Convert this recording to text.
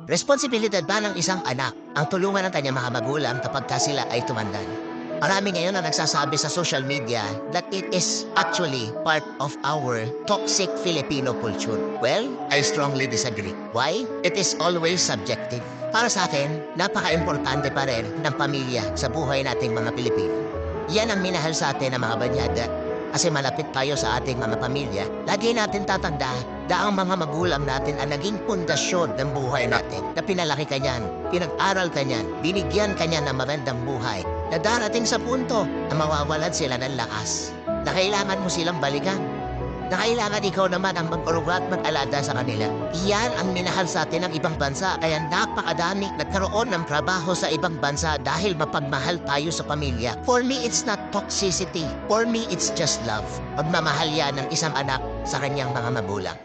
Responsibilidad ba ng isang anak ang tulungan ng kanyang mga magulang kapag sila ay tumanda? Marami ngayon na nagsasabi sa social media that it is actually part of our toxic Filipino culture. Well, I strongly disagree. Why? It is always subjective. Para sa akin, napaka-importante pa rin ng pamilya sa buhay nating mga Pilipino. Yan ang minahal sa atin ng mga banyada. Kasi malapit tayo sa ating mga pamilya, lagi natin tatandaan na ang mga magulang natin ang naging pundasyon ng buhay natin. Na pinalaki ka niyan, pinag-aral ka niyan, binigyan ka niyan ng magandang buhay na darating sa punto na mawawalan sila ng lakas. Na kailangan mo silang balikan. Na kailangan ikaw naman ang mag-uruga at mag-alada sa kanila. Iyan ang minahal sa atin ng ibang bansa kaya napakadami nagkaroon ng trabaho sa ibang bansa dahil mapagmahal tayo sa pamilya. For me, it's not toxicity. For me, it's just love. Pagmamahal yan ng isang anak sa kanyang mga magulang.